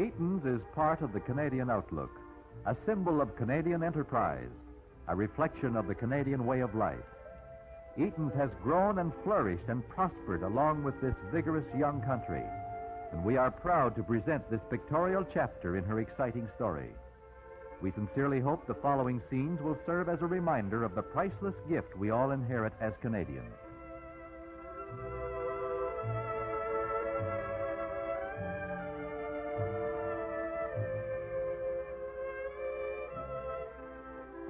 Eaton's is part of the Canadian outlook, a symbol of Canadian enterprise, a reflection of the Canadian way of life. Eaton's has grown and flourished and prospered along with this vigorous young country, and we are proud to present this pictorial chapter in her exciting story. We sincerely hope the following scenes will serve as a reminder of the priceless gift we all inherit as Canadians.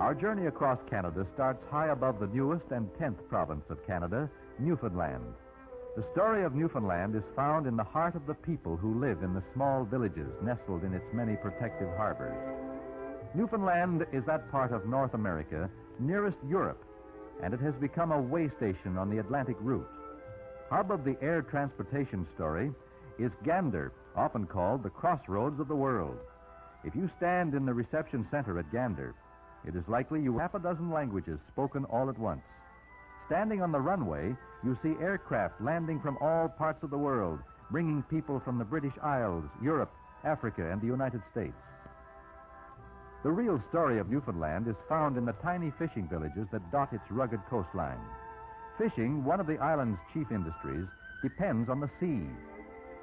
Our journey across Canada starts high above the newest and 10th province of Canada, Newfoundland. The story of Newfoundland is found in the heart of the people who live in the small villages nestled in its many protective harbors. Newfoundland is that part of North America nearest Europe, and it has become a way station on the Atlantic route. Hub of the air transportation story is Gander, often called the crossroads of the world. If you stand in the reception center at Gander, it is likely you have half a dozen languages spoken all at once. Standing on the runway, you see aircraft landing from all parts of the world, bringing people from the British Isles, Europe, Africa, and the United States. The real story of Newfoundland is found in the tiny fishing villages that dot its rugged coastline. Fishing, one of the island's chief industries, depends on the sea.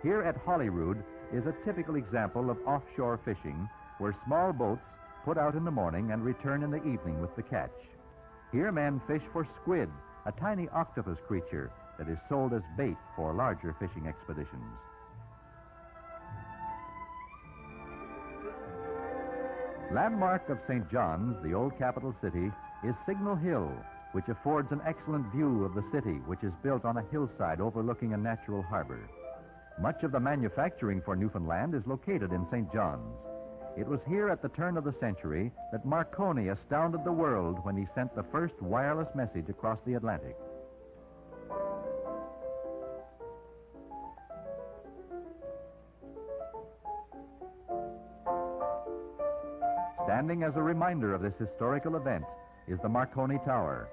Here at Holyrood is a typical example of offshore fishing, where small boats put out in the morning and return in the evening with the catch. Here men fish for squid, a tiny octopus creature that is sold as bait for larger fishing expeditions. Landmark of St. John's, the old capital city, is Signal Hill, which affords an excellent view of the city, which is built on a hillside overlooking a natural harbor. Much of the manufacturing for Newfoundland is located in St. John's. It was here at the turn of the century that Marconi astounded the world when he sent the first wireless message across the Atlantic. Standing as a reminder of this historical event is the Marconi Tower.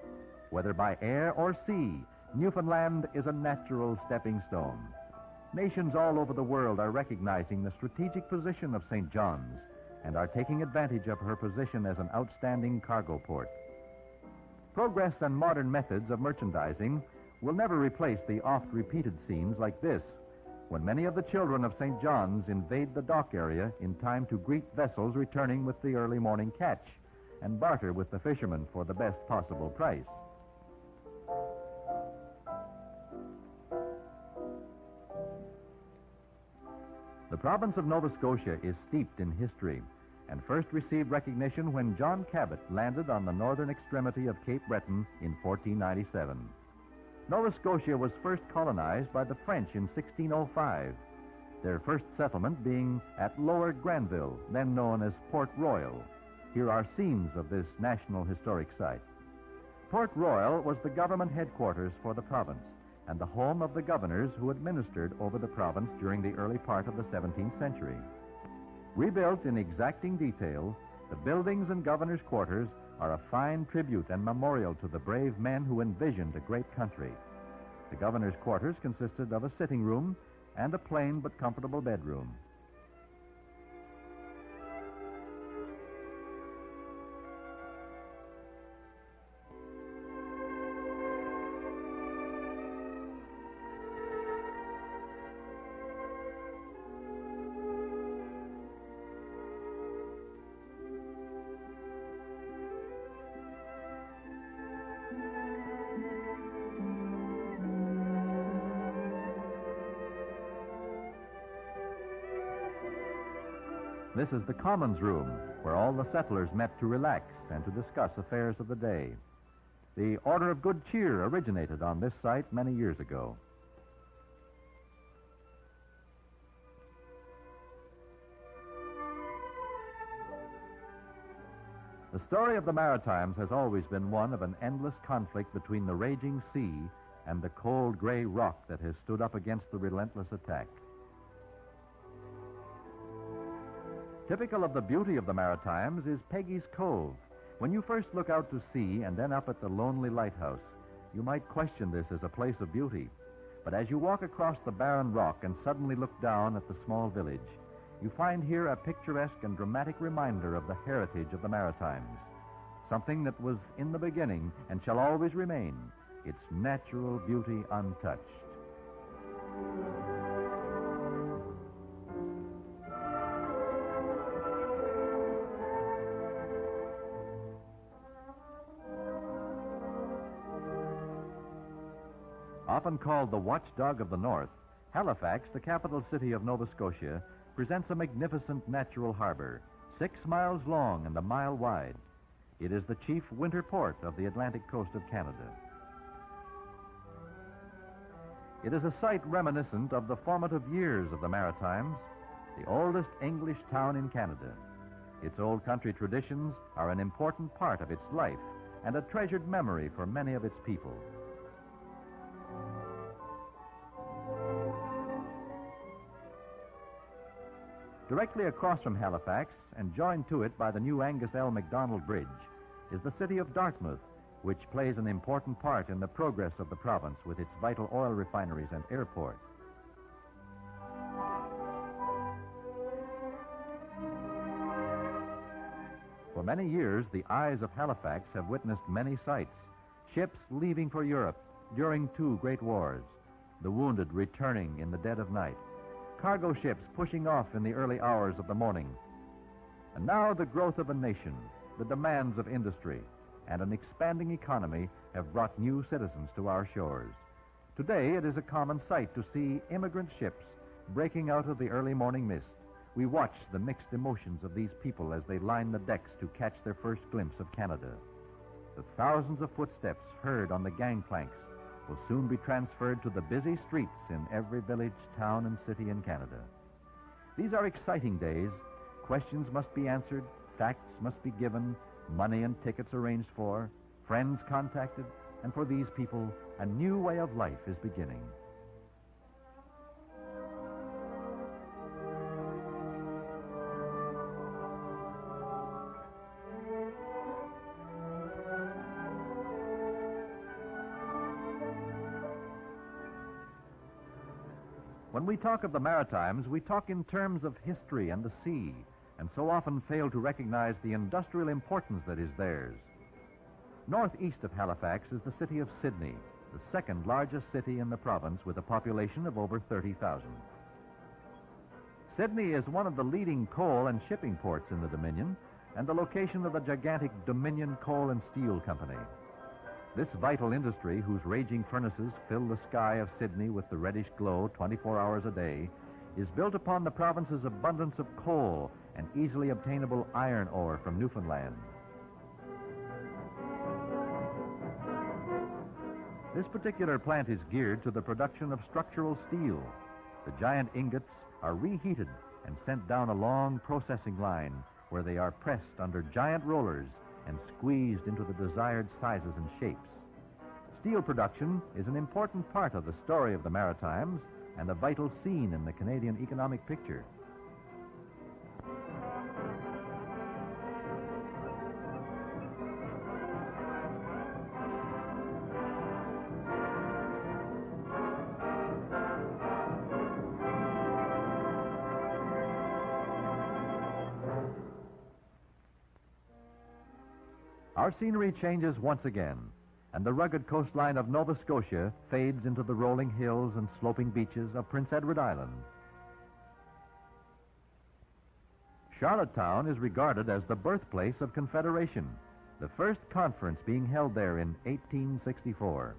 Whether by air or sea, Newfoundland is a natural stepping stone. Nations all over the world are recognizing the strategic position of St. John's and are taking advantage of her position as an outstanding cargo port. Progress and modern methods of merchandising will never replace the oft-repeated scenes like this, when many of the children of St. John's invade the dock area in time to greet vessels returning with the early morning catch and barter with the fishermen for the best possible price. The province of Nova Scotia is steeped in history and first received recognition when John Cabot landed on the northern extremity of Cape Breton in 1497. Nova Scotia was first colonized by the French in 1605, their first settlement being at Lower Granville, then known as Port Royal. Here are scenes of this National Historic Site. Port Royal was the government headquarters for the province and the home of the governors who administered over the province during the early part of the 17th century. Rebuilt in exacting detail, the buildings and governor's quarters are a fine tribute and memorial to the brave men who envisioned a great country. The governor's quarters consisted of a sitting room and a plain but comfortable bedroom. This is the Commons Room, where all the settlers met to relax and to discuss affairs of the day. The Order of Good Cheer originated on this site many years ago. The story of the Maritimes has always been one of an endless conflict between the raging sea and the cold gray rock that has stood up against the relentless attack. Typical of the beauty of the Maritimes is Peggy's Cove. When you first look out to sea and then up at the lonely lighthouse, you might question this as a place of beauty. But as you walk across the barren rock and suddenly look down at the small village, you find here a picturesque and dramatic reminder of the heritage of the Maritimes, something that was in the beginning and shall always remain, its natural beauty untouched. Often called the watchdog of the North, Halifax, the capital city of Nova Scotia, presents a magnificent natural harbor, 6 miles long and a mile wide. It is the chief winter port of the Atlantic coast of Canada. It is a site reminiscent of the formative years of the Maritimes, the oldest English town in Canada. Its old country traditions are an important part of its life and a treasured memory for many of its people. Directly across from Halifax, and joined to it by the new Angus L. MacDonald Bridge, is the city of Dartmouth, which plays an important part in the progress of the province with its vital oil refineries and airport. For many years, the eyes of Halifax have witnessed many sights. Ships leaving for Europe during 2 great wars, the wounded returning in the dead of night, cargo ships pushing off in the early hours of the morning. And now the growth of a nation, the demands of industry, and an expanding economy have brought new citizens to our shores. Today, it is a common sight to see immigrant ships breaking out of the early morning mist. We watch the mixed emotions of these people as they line the decks to catch their first glimpse of Canada. The thousands of footsteps heard on the gangplanks will soon be transferred to the busy streets in every village, town, and city in Canada. These are exciting days. Questions must be answered, facts must be given, money and tickets arranged for, friends contacted, and for these people, a new way of life is beginning. When we talk of the Maritimes, we talk in terms of history and the sea, and so often fail to recognize the industrial importance that is theirs. Northeast of Halifax is the city of Sydney, the second largest city in the province with a population of over 30,000. Sydney is one of the leading coal and shipping ports in the Dominion and the location of the gigantic Dominion Coal and Steel Company. This vital industry, whose raging furnaces fill the sky of Sydney with the reddish glow 24 hours a day, is built upon the province's abundance of coal and easily obtainable iron ore from Newfoundland. This particular plant is geared to the production of structural steel. The giant ingots are reheated and sent down a long processing line where they are pressed under giant rollers and squeezed into the desired sizes and shapes. Steel production is an important part of the story of the Maritimes and a vital scene in the Canadian economic picture. Our scenery changes once again, and the rugged coastline of Nova Scotia fades into the rolling hills and sloping beaches of Prince Edward Island. Charlottetown is regarded as the birthplace of Confederation, the first conference being held there in 1864.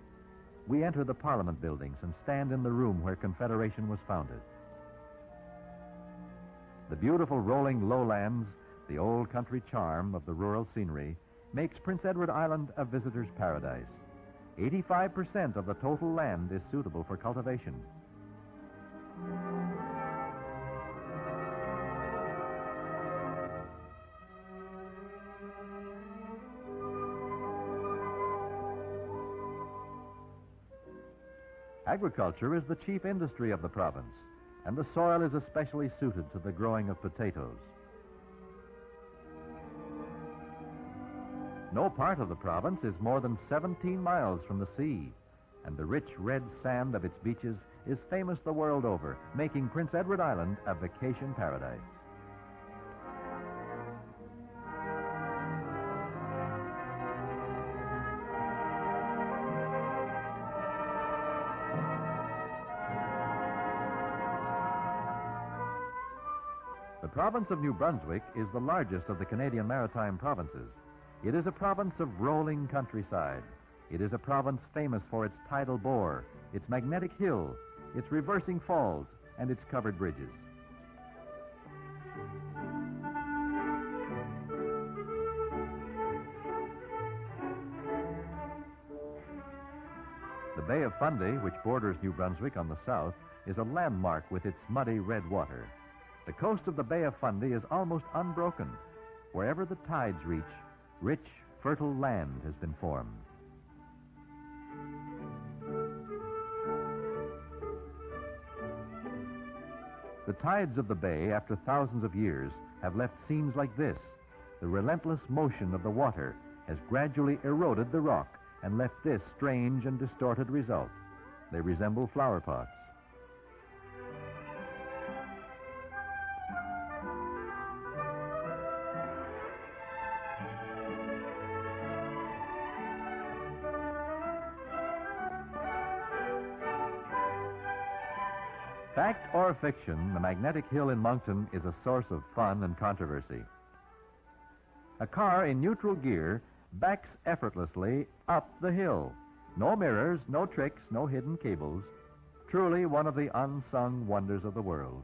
We enter the Parliament buildings and stand in the room where Confederation was founded. The beautiful rolling lowlands, the old country charm of the rural scenery, makes Prince Edward Island a visitor's paradise. 85% of the total land is suitable for cultivation. Agriculture is the chief industry of the province, and the soil is especially suited to the growing of potatoes. No part of the province is more than 17 miles from the sea, and the rich red sand of its beaches is famous the world over, making Prince Edward Island a vacation paradise. province of New Brunswick is the largest of the Canadian Maritime provinces. It is a province of rolling countryside. It is a province famous for its tidal bore, its magnetic hill, its reversing falls, and its covered bridges. The Bay of Fundy, which borders New Brunswick on the south, is a landmark with its muddy red water. The coast of the Bay of Fundy is almost unbroken. Wherever the tides reach, rich, fertile land has been formed. The tides of the bay, after thousands of years, have left scenes like this. The relentless motion of the water has gradually eroded the rock and left this strange and distorted result. They resemble flower pots. Fact or fiction, the magnetic hill in Moncton is a source of fun and controversy. A car in neutral gear backs effortlessly up the hill. No mirrors, no tricks, no hidden cables. Truly one of the unsung wonders of the world.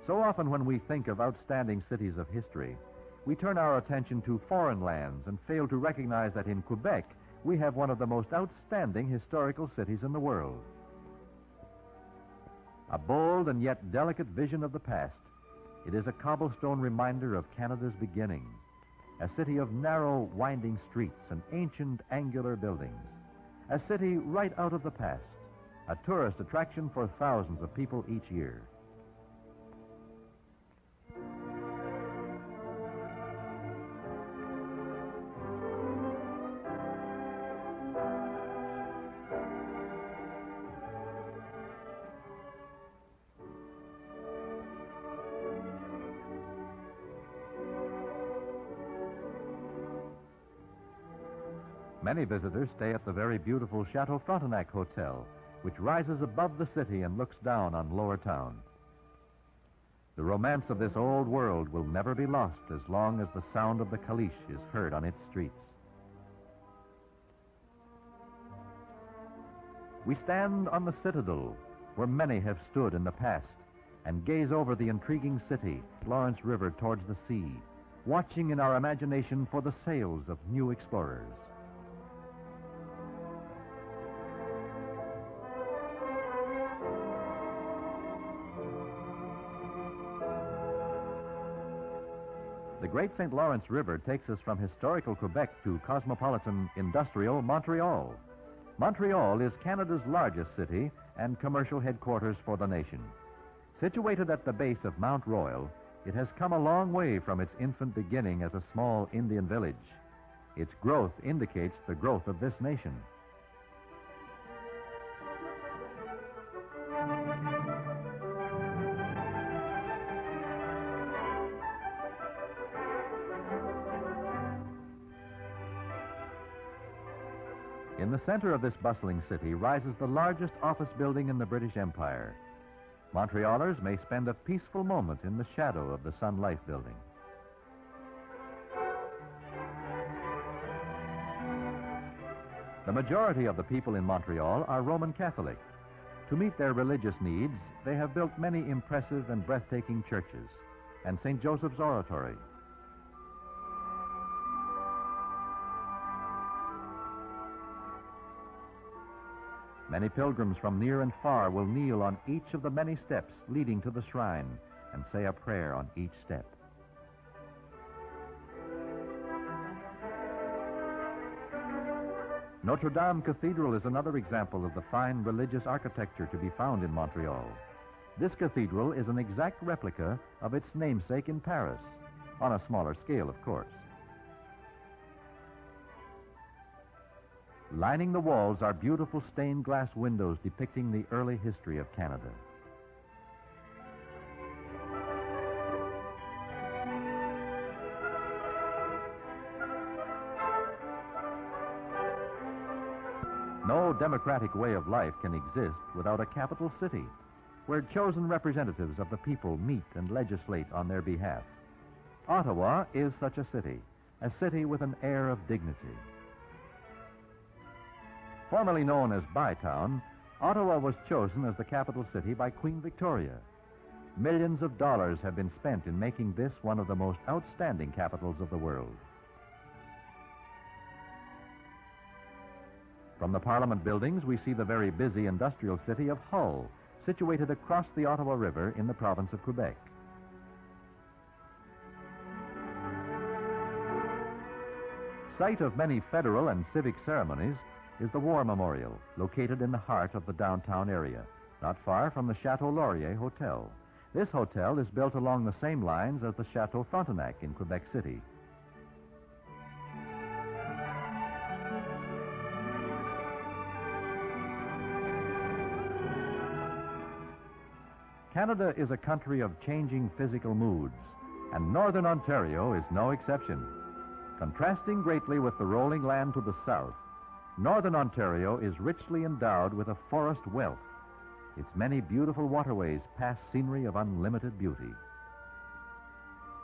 So often when we think of outstanding cities of history, we turn our attention to foreign lands and fail to recognize that in Quebec, we have one of the most outstanding historical cities in the world. A bold and yet delicate vision of the past, it is a cobblestone reminder of Canada's beginning, a city of narrow, winding streets and ancient angular buildings, a city right out of the past, a tourist attraction for thousands of people each year. Many visitors stay at the very beautiful Chateau Frontenac Hotel, which rises above the city and looks down on Lower Town. The romance of this old world will never be lost as long as the sound of the caliche is heard on its streets. We stand on the Citadel, where many have stood in the past, and gaze over the intriguing city, Lawrence River towards the sea, watching in our imagination for the sails of new explorers. The Great St. Lawrence River takes us from historical Quebec to cosmopolitan industrial Montreal. Montreal is Canada's largest city and commercial headquarters for the nation. Situated at the base of Mount Royal, it has come a long way from its infant beginning as a small Indian village. Its growth indicates the growth of this nation. In the center of this bustling city rises the largest office building in the British Empire. Montrealers may spend a peaceful moment in the shadow of the Sun Life building. The majority of the people in Montreal are Roman Catholic. To meet their religious needs, they have built many impressive and breathtaking churches and St. Joseph's Oratory. Many pilgrims from near and far will kneel on each of the many steps leading to the shrine and say a prayer on each step. Notre-Dame Cathedral is another example of the fine religious architecture to be found in Montreal. This cathedral is an exact replica of its namesake in Paris, on a smaller scale, of course. Lining the walls are beautiful stained glass windows depicting the early history of Canada. No democratic way of life can exist without a capital city, where chosen representatives of the people meet and legislate on their behalf. Ottawa is such a city with an air of dignity. Formerly known as Bytown, Ottawa was chosen as the capital city by Queen Victoria. Millions of dollars have been spent in making this one of the most outstanding capitals of the world. From the Parliament buildings, we see the very busy industrial city of Hull, situated across the Ottawa River in the province of Quebec. Site of many federal and civic ceremonies is the War Memorial, located in the heart of the downtown area, not far from the Chateau Laurier Hotel. This hotel is built along the same lines as the Chateau Frontenac in Quebec City. Canada is a country of changing physical moods, and Northern Ontario is no exception. Contrasting greatly with the rolling land to the south, Northern Ontario is richly endowed with a forest wealth. Its many beautiful waterways pass scenery of unlimited beauty.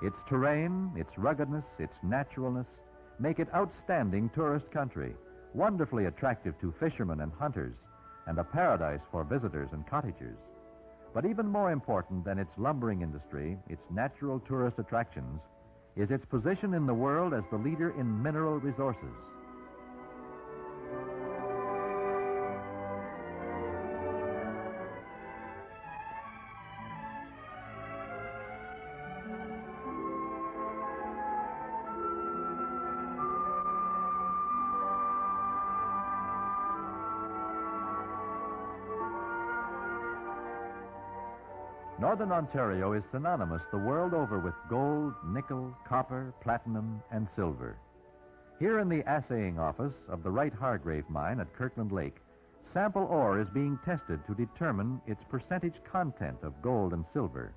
Its terrain, its ruggedness, its naturalness make it outstanding tourist country, wonderfully attractive to fishermen and hunters, and a paradise for visitors and cottagers. But even more important than its lumbering industry, its natural tourist attractions, is its position in the world as the leader in mineral resources. Northern Ontario is synonymous the world over with gold, nickel, copper, platinum, and silver. Here in the assaying office of the Wright Hargrave mine at Kirkland Lake, sample ore is being tested to determine its percentage content of gold and silver.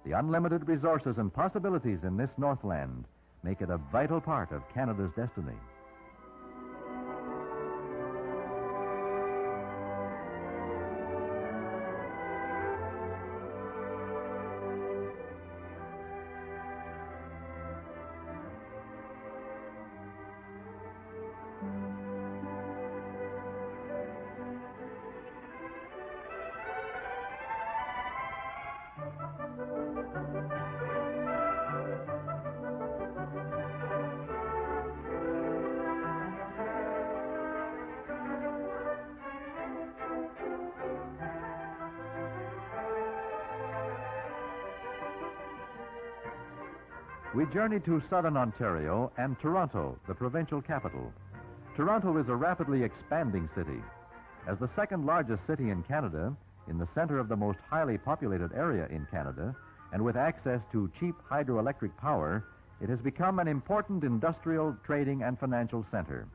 The unlimited resources and possibilities in this Northland make it a vital part of Canada's destiny. We journey to southern Ontario and Toronto, the provincial capital. Toronto is a rapidly expanding city. As the second largest city in Canada, in the center of the most highly populated area in Canada, and with access to cheap hydroelectric power, it has become an important industrial, trading, and financial center.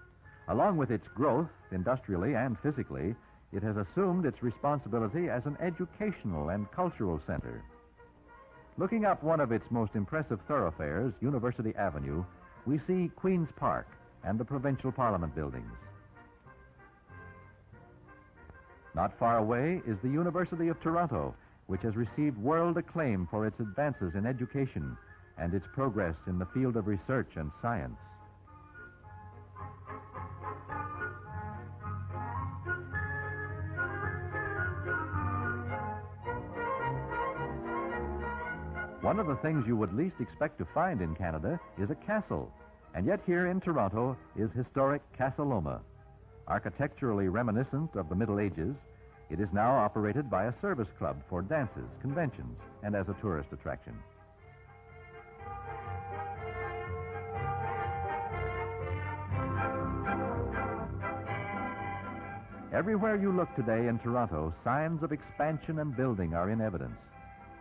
Along with its growth, industrially and physically, it has assumed its responsibility as an educational and cultural center. Looking up one of its most impressive thoroughfares, University Avenue, we see Queen's Park and the provincial parliament buildings. Not far away is the University of Toronto, which has received world acclaim for its advances in education and its progress in the field of research and science. One of the things you would least expect to find in Canada is a castle, and yet here in Toronto is historic Casa Loma. Architecturally reminiscent of the Middle Ages, it is now operated by a service club for dances, conventions, and as a tourist attraction. Everywhere you look today in Toronto, signs of expansion and building are in evidence.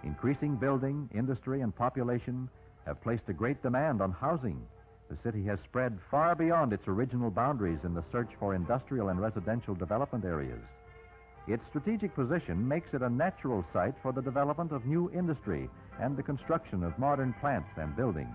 Increasing building, industry, and population have placed a great demand on housing. The city has spread far beyond its original boundaries in the search for industrial and residential development areas. Its strategic position makes it a natural site for the development of new industry and the construction of modern plants and buildings.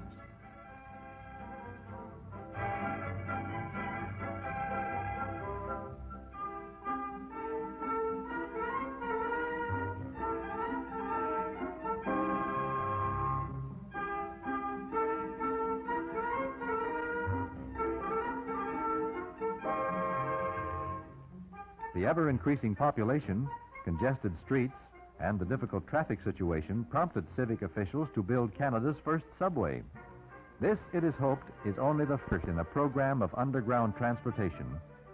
The ever-increasing population, congested streets, and the difficult traffic situation prompted civic officials to build Canada's first subway. This, it is hoped, is only the first in a program of underground transportation,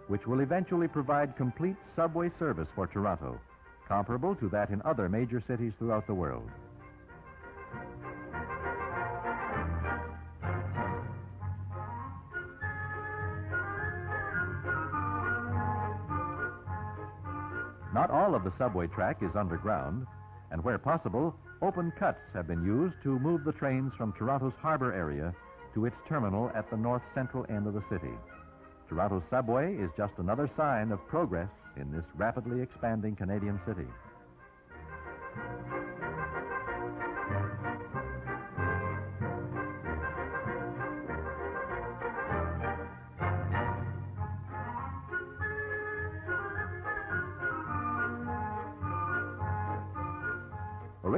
which will eventually provide complete subway service for Toronto, comparable to that in other major cities throughout the world. Not all of the subway track is underground, and where possible, open cuts have been used to move the trains from Toronto's harbor area to its terminal at the north-central end of the city. Toronto's subway is just another sign of progress in this rapidly expanding Canadian city.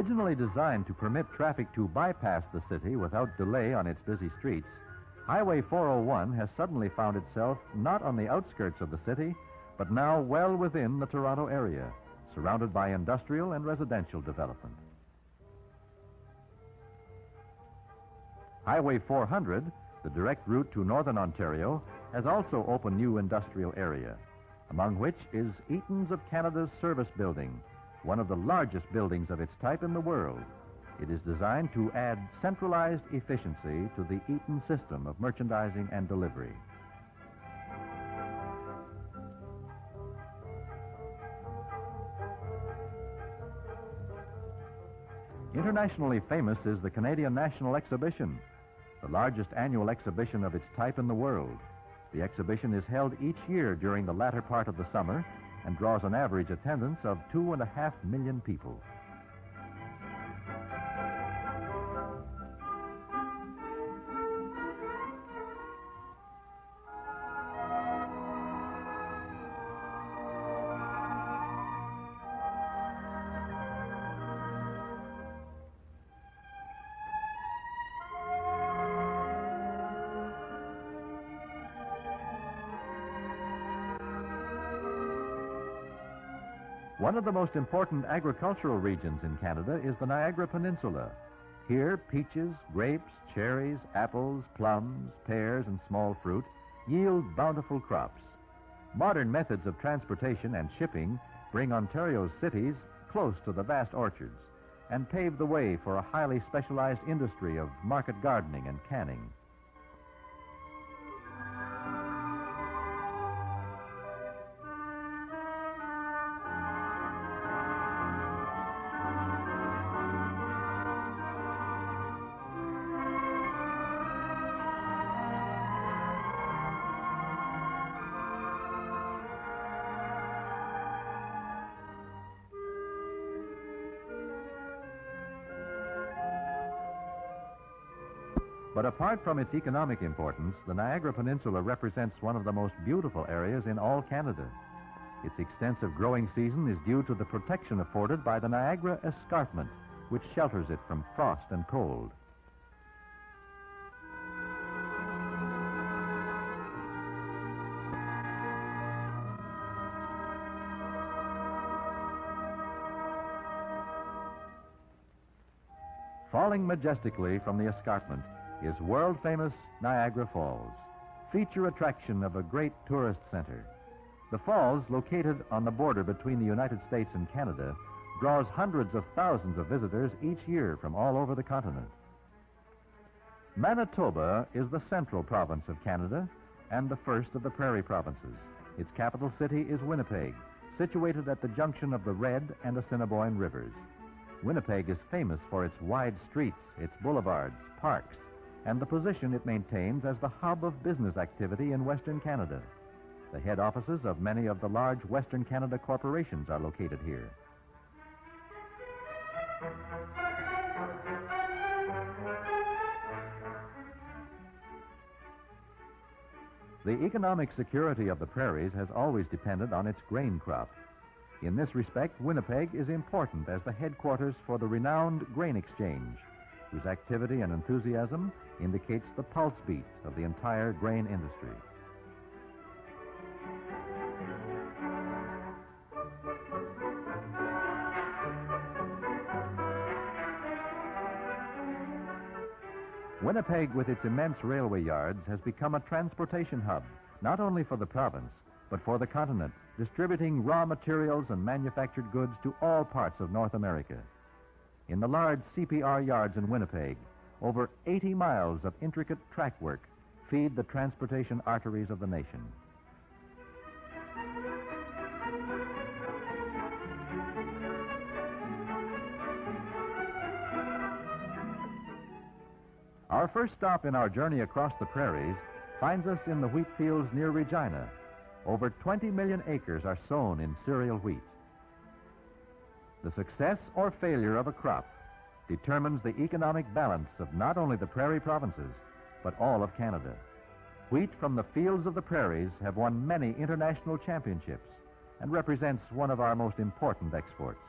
Originally designed to permit traffic to bypass the city without delay on its busy streets, Highway 401 has suddenly found itself not on the outskirts of the city, but now well within the Toronto area, surrounded by industrial and residential development. Highway 400, the direct route to northern Ontario, has also opened new industrial area, among which is Eaton's of Canada's service building, one of the largest buildings of its type in the world. It is designed to add centralized efficiency to the Eaton system of merchandising and delivery. Internationally famous is the Canadian National Exhibition, the largest annual exhibition of its type in the world. The exhibition is held each year during the latter part of the summer and draws an average attendance of 2.5 million people. One of the most important agricultural regions in Canada is the Niagara Peninsula. Here, peaches, grapes, cherries, apples, plums, pears, and small fruit yield bountiful crops. Modern methods of transportation and shipping bring Ontario's cities close to the vast orchards and pave the way for a highly specialized industry of market gardening and canning. But apart from its economic importance, the Niagara Peninsula represents one of the most beautiful areas in all Canada. Its extensive growing season is due to the protection afforded by the Niagara Escarpment, which shelters it from frost and cold. Falling majestically from the escarpment is world-famous Niagara Falls, feature attraction of a great tourist center. The falls, located on the border between the United States and Canada, draws hundreds of thousands of visitors each year from all over the continent. Manitoba is the central province of Canada and the first of the prairie provinces. Its capital city is Winnipeg, situated at the junction of the Red and Assiniboine rivers. Winnipeg is famous for its wide streets, its boulevards, parks, and the position it maintains as the hub of business activity in Western Canada. The head offices of many of the large Western Canada corporations are located here. The economic security of the prairies has always depended on its grain crop. In this respect, Winnipeg is important as the headquarters for the renowned Grain Exchange, whose activity and enthusiasm indicates the pulse beat of the entire grain industry. Winnipeg, with its immense railway yards, has become a transportation hub, not only for the province, but for the continent, distributing raw materials and manufactured goods to all parts of North America. In the large CPR yards in Winnipeg, over 80 miles of intricate track work feed the transportation arteries of the nation. Our first stop in our journey across the prairies finds us in the wheat fields near Regina. Over 20 million acres are sown in cereal wheat. The success or failure of a crop determines the economic balance of not only the prairie provinces, but all of Canada. Wheat from the fields of the prairies have won many international championships and represents one of our most important exports.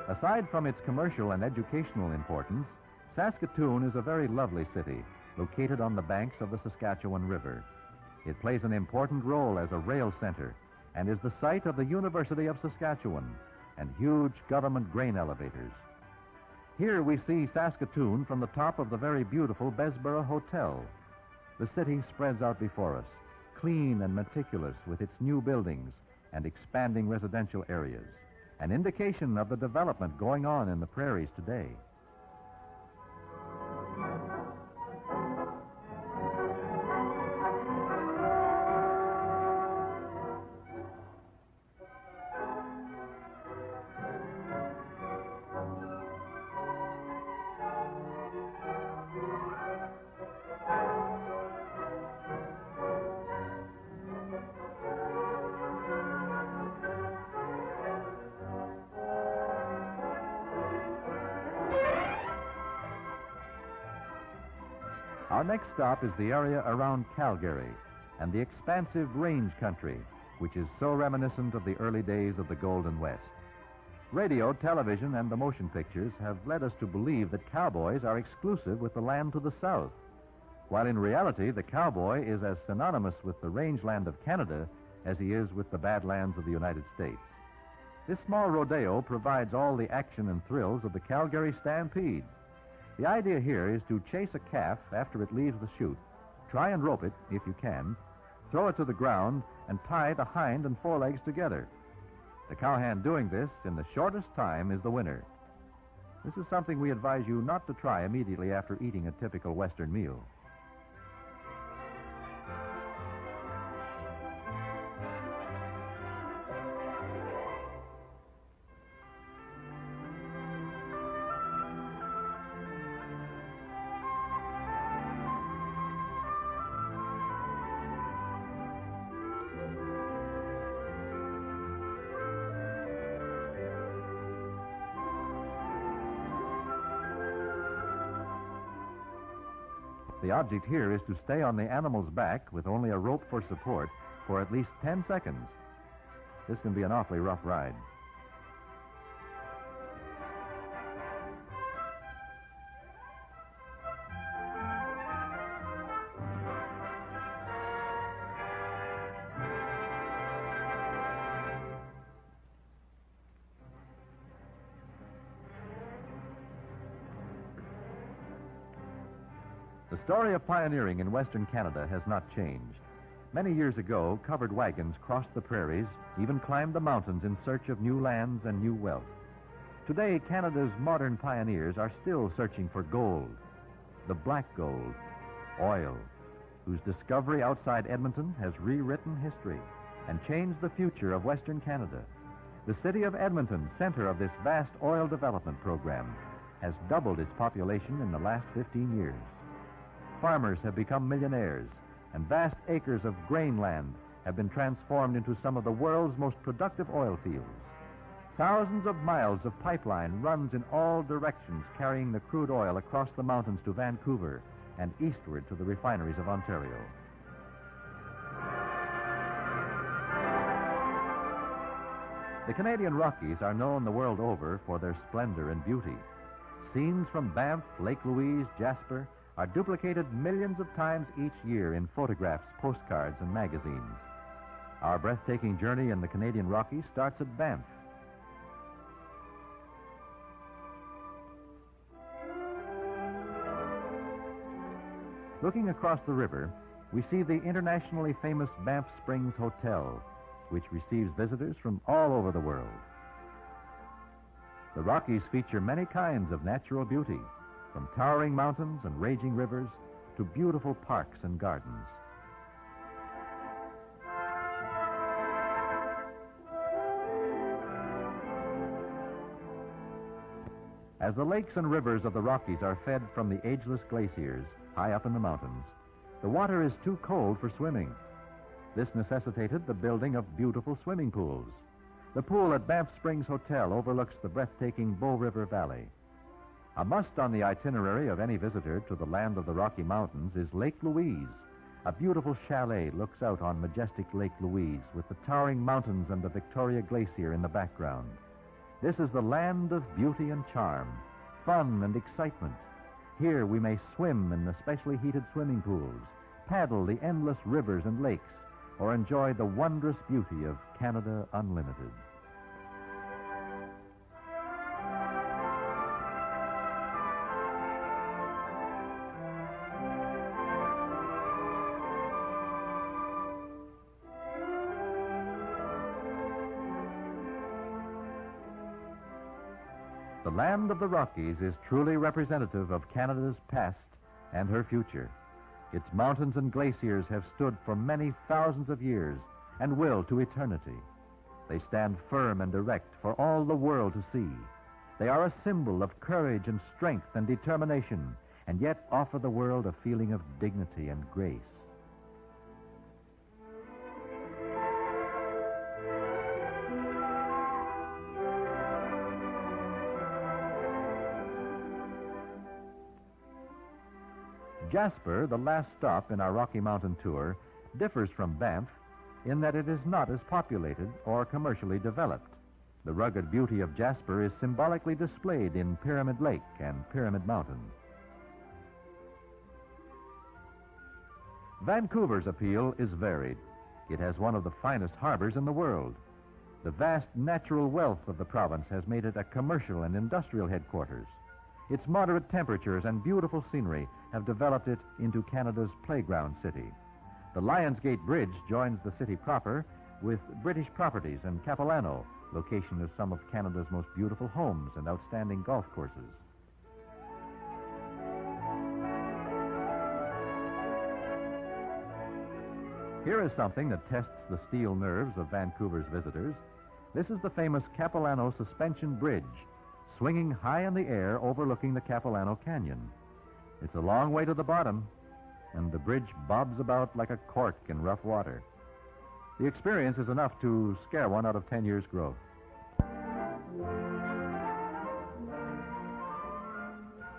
Aside from its commercial and educational importance, Saskatoon is a very lovely city located on the banks of the Saskatchewan River. It plays an important role as a rail center and is the site of the University of Saskatchewan and huge government grain elevators. Here we see Saskatoon from the top of the very beautiful Besborough Hotel. The city spreads out before us, clean and meticulous with its new buildings and expanding residential areas, an indication of the development going on in the prairies today. Our next stop is the area around Calgary and the expansive range country, which is so reminiscent of the early days of the Golden West. Radio, television, and the motion pictures have led us to believe that cowboys are exclusive with the land to the south, while in reality the cowboy is as synonymous with the rangeland of Canada as he is with the badlands of the United States. This small rodeo provides all the action and thrills of the Calgary Stampede. The idea here is to chase a calf after it leaves the chute, try and rope it, if you can, throw it to the ground, and tie the hind and forelegs together. The cowhand doing this in the shortest time is the winner. This is something we advise you not to try immediately after eating a typical Western meal. The object here is to stay on the animal's back with only a rope for support for at least 10 seconds. This can be an awfully rough ride. The story of pioneering in Western Canada has not changed. Many years ago, covered wagons crossed the prairies, even climbed the mountains in search of new lands and new wealth. Today, Canada's modern pioneers are still searching for gold, the black gold, oil, whose discovery outside Edmonton has rewritten history and changed the future of Western Canada. The city of Edmonton, center of this vast oil development program, has doubled its population in the last 15 years. Farmers have become millionaires, and vast acres of grain land have been transformed into some of the world's most productive oil fields. Thousands of miles of pipeline runs in all directions, carrying the crude oil across the mountains to Vancouver and eastward to the refineries of Ontario. The Canadian Rockies are known the world over for their splendor and beauty. Scenes from Banff, Lake Louise, Jasper are duplicated millions of times each year in photographs, postcards, and magazines. Our breathtaking journey in the Canadian Rockies starts at Banff. Looking across the river, we see the internationally famous Banff Springs Hotel, which receives visitors from all over the world. The Rockies feature many kinds of natural beauty, from towering mountains and raging rivers to beautiful parks and gardens. As the lakes and rivers of the Rockies are fed from the ageless glaciers high up in the mountains, the water is too cold for swimming. This necessitated the building of beautiful swimming pools. The pool at Banff Springs Hotel overlooks the breathtaking Bow River Valley. A must on the itinerary of any visitor to the land of the Rocky Mountains is Lake Louise. A beautiful chalet looks out on majestic Lake Louise with the towering mountains and the Victoria Glacier in the background. This is the land of beauty and charm, fun and excitement. Here we may swim in the specially heated swimming pools, paddle the endless rivers and lakes, or enjoy the wondrous beauty of Canada Unlimited. The land of the Rockies is truly representative of Canada's past and her future. Its mountains and glaciers have stood for many thousands of years and will to eternity. They stand firm and erect for all the world to see. They are a symbol of courage and strength and determination, and yet offer the world a feeling of dignity and grace. Jasper, the last stop in our Rocky Mountain tour, differs from Banff in that it is not as populated or commercially developed. The rugged beauty of Jasper is symbolically displayed in Pyramid Lake and Pyramid Mountain. Vancouver's appeal is varied. It has one of the finest harbors in the world. The vast natural wealth of the province has made it a commercial and industrial headquarters. Its moderate temperatures and beautiful scenery have developed it into Canada's playground city. The Lionsgate Bridge joins the city proper with British properties and Capilano, location of some of Canada's most beautiful homes and outstanding golf courses. Here is something that tests the steel nerves of Vancouver's visitors. This is the famous Capilano Suspension Bridge, swinging high in the air overlooking the Capilano Canyon. It's a long way to the bottom, and the bridge bobs about like a cork in rough water. The experience is enough to scare one out of 10 years' growth.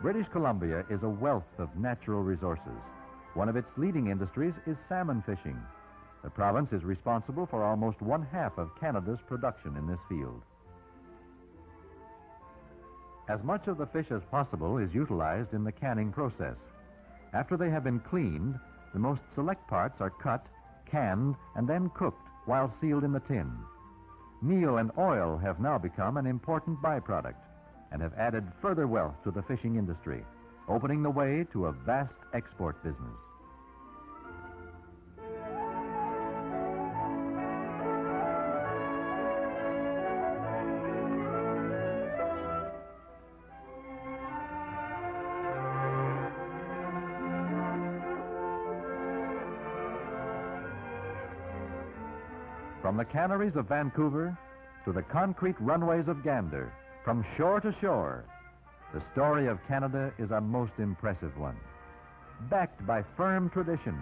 British Columbia is a wealth of natural resources. One of its leading industries is salmon fishing. The province is responsible for almost one-half of Canada's production in this field. As much of the fish as possible is utilized in the canning process. After they have been cleaned, the most select parts are cut, canned, and then cooked while sealed in the tin. Meal and oil have now become an important byproduct and have added further wealth to the fishing industry, opening the way to a vast export business. From the canneries of Vancouver to the concrete runways of Gander, from shore to shore, the story of Canada is a most impressive one, backed by firm tradition,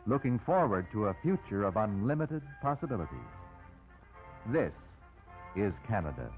looking forward to a future of unlimited possibilities. This is Canada.